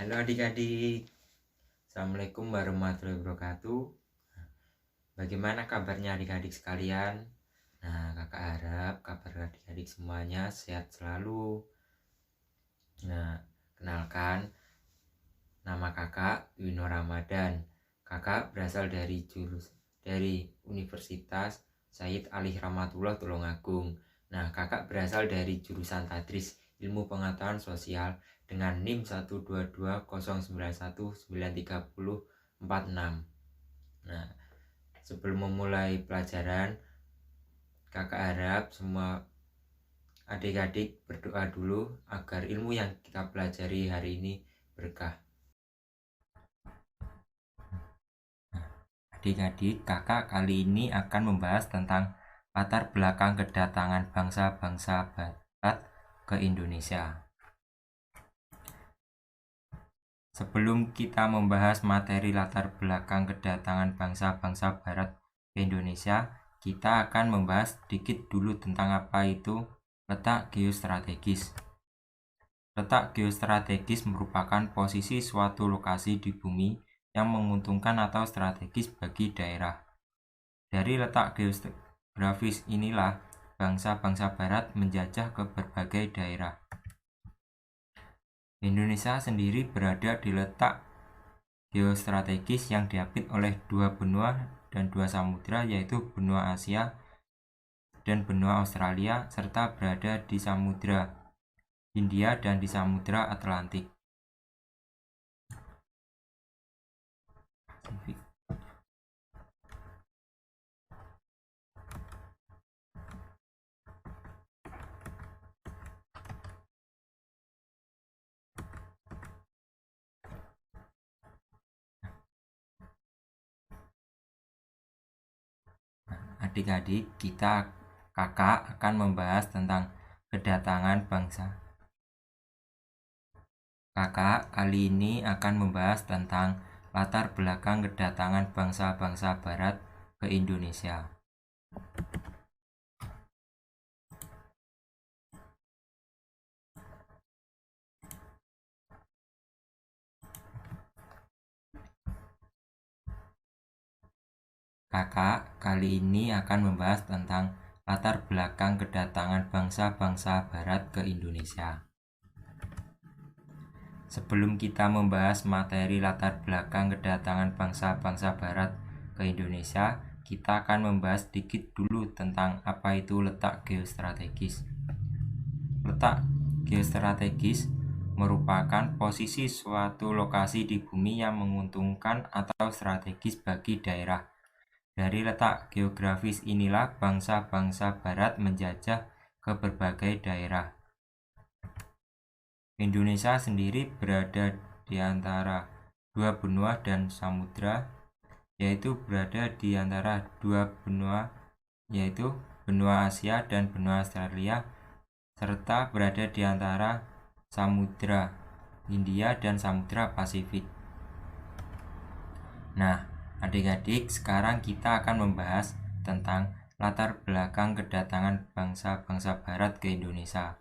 Halo adik-adik, Assalamualaikum warahmatullahi wabarakatuh. Bagaimana kabarnya adik-adik sekalian? Nah, kakak harap kabar adik-adik semuanya sehat selalu. Nah, kenalkan, nama kakak Wino Ramadan. Kakak berasal dari Universitas Said Ali Rahmatullah Tulungagung. Nah, kakak berasal dari jurusan Tadris Ilmu Pengetahuan Sosial dengan NIM 12209193046. Nah, sebelum memulai pelajaran, kakak harap semua adik-adik berdoa dulu agar ilmu yang kita pelajari hari ini berkah. Adik-adik, kakak kali ini akan membahas tentang latar belakang kedatangan bangsa-bangsa Barat ke Indonesia. Sebelum kita membahas materi latar belakang kedatangan bangsa-bangsa Barat ke Indonesia, kita akan membahas sedikit dulu tentang apa itu letak geostrategis. Letak geostrategis merupakan posisi suatu lokasi di bumi yang menguntungkan atau strategis bagi daerah. Dari letak geografis inilah bangsa-bangsa Barat menjajah ke berbagai daerah. Indonesia sendiri berada di letak geostrategis yang diapit oleh dua benua dan dua samudra, yaitu benua Asia dan benua Australia, serta berada di Samudra Hindia dan di Samudra Atlantik. Adik-adik, kakak akan membahas tentang kedatangan bangsa. Kakak kali ini akan membahas tentang latar belakang kedatangan bangsa-bangsa Barat ke Indonesia. Kakak kali ini akan membahas tentang latar belakang kedatangan bangsa-bangsa Barat ke Indonesia. Sebelum kita membahas materi latar belakang kedatangan bangsa-bangsa Barat ke Indonesia, kita akan membahas sedikit dulu tentang apa itu letak geostrategis. Letak geostrategis merupakan posisi suatu lokasi di bumi yang menguntungkan atau strategis bagi daerah. Dari letak geografis inilah bangsa-bangsa Barat menjajah ke berbagai daerah. Indonesia sendiri berada di antara dua benua dan samudra, yaitu berada di antara dua benua, yaitu benua Asia dan benua Australia, serta berada di antara Samudra Hindia dan Samudra Pasifik. Nah, adik-adik, sekarang kita akan membahas tentang latar belakang kedatangan bangsa-bangsa Barat ke Indonesia.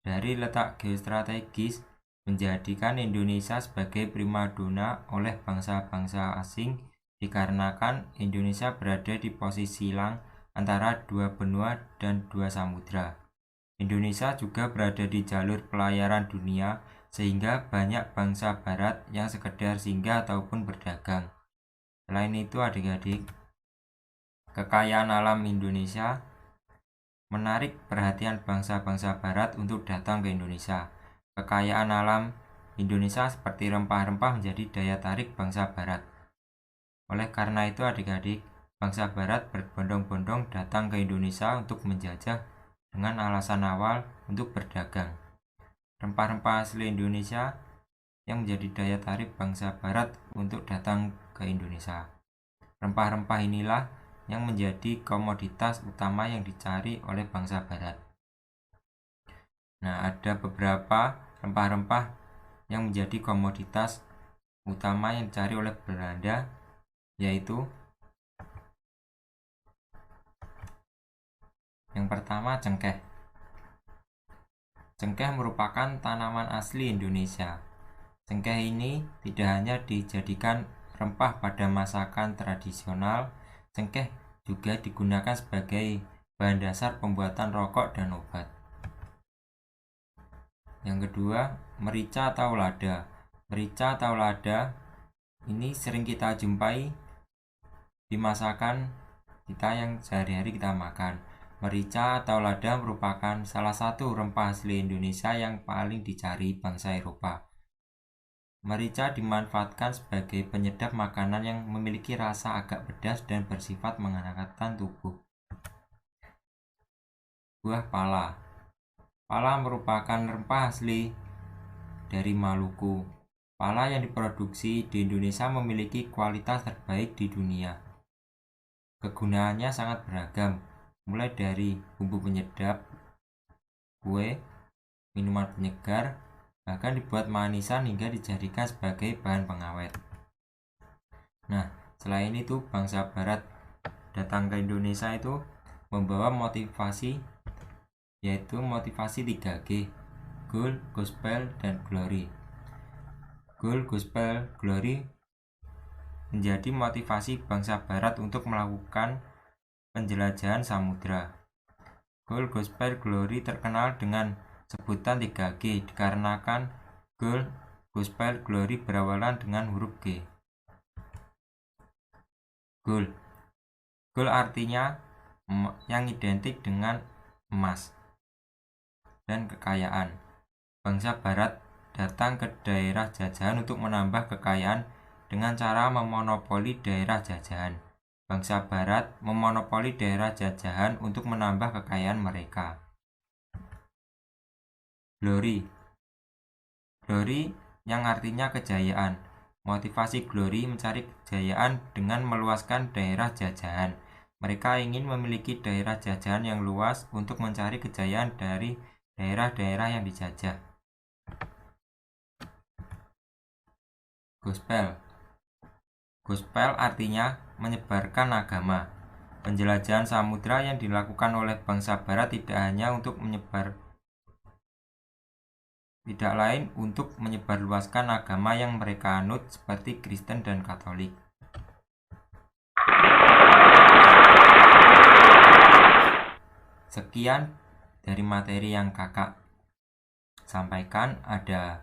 Dari letak geostrategis menjadikan Indonesia sebagai primadona oleh bangsa-bangsa asing dikarenakan Indonesia berada di posisi silang antara dua benua dan dua samudra. Indonesia juga berada di jalur pelayaran dunia sehingga banyak bangsa Barat yang sekedar singgah ataupun berdagang. Selain itu adik-adik, kekayaan alam Indonesia menarik perhatian bangsa-bangsa Barat untuk datang ke Indonesia. Kekayaan alam Indonesia seperti rempah-rempah menjadi daya tarik bangsa Barat. Oleh karena itu adik-adik, bangsa Barat berbondong-bondong datang ke Indonesia untuk menjajah dengan alasan awal untuk berdagang. Rempah-rempah asli Indonesia yang menjadi daya tarik bangsa Barat untuk datang ke Indonesia. Rempah-rempah inilah yang menjadi komoditas utama yang dicari oleh bangsa Barat. Nah, ada beberapa rempah-rempah yang menjadi komoditas utama yang dicari oleh Belanda, yaitu yang pertama cengkeh. Cengkeh merupakan tanaman asli Indonesia. Cengkeh ini tidak hanya dijadikan rempah pada masakan tradisional, cengkeh juga digunakan sebagai bahan dasar pembuatan rokok dan obat. Yang kedua, merica atau lada. Merica atau lada ini sering kita jumpai di masakan kita yang sehari-hari kita makan. Merica atau lada merupakan salah satu rempah asli Indonesia yang paling dicari bangsa Eropa. Merica dimanfaatkan sebagai penyedap makanan yang memiliki rasa agak pedas dan bersifat menghangatkan tubuh. Buah pala. Pala merupakan rempah asli dari Maluku. Pala yang diproduksi di Indonesia memiliki kualitas terbaik di dunia. Kegunaannya sangat beragam, mulai dari bumbu penyedap, kue, minuman penyegar, bahkan dibuat manisan hingga dijadikan sebagai bahan pengawet. Nah, selain itu bangsa barat datang ke Indonesia itu membawa motivasi, yaitu motivasi 3G, Gold, Gospel, dan Glory. Gold, Gospel, Glory menjadi motivasi bangsa barat untuk melakukan penjelajahan samudra. Gold, Gospel, Glory terkenal dengan sebutan 3G dikarenakan Gold, Gospel, Glory berawalan dengan huruf G. Gold. Gold artinya yang identik dengan emas dan kekayaan. Bangsa barat datang ke daerah jajahan untuk menambah kekayaan dengan cara memonopoli daerah jajahan. Bangsa barat memonopoli daerah jajahan untuk menambah kekayaan mereka. Glory. Glory yang artinya kejayaan. Motivasi Glory mencari kejayaan dengan meluaskan daerah jajahan. Mereka ingin memiliki daerah jajahan yang luas untuk mencari kejayaan dari daerah-daerah yang dijajah. Gospel. Gospel artinya menyebarkan agama. Penjelajahan samudra yang dilakukan oleh bangsa barat tidak lain untuk menyebarluaskan agama yang mereka anut seperti Kristen dan Katolik. Sekian dari materi yang kakak sampaikan. Ada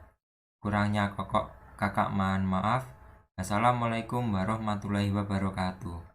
kurangnya kakak mohon maaf. Assalamualaikum warahmatullahi wabarakatuh.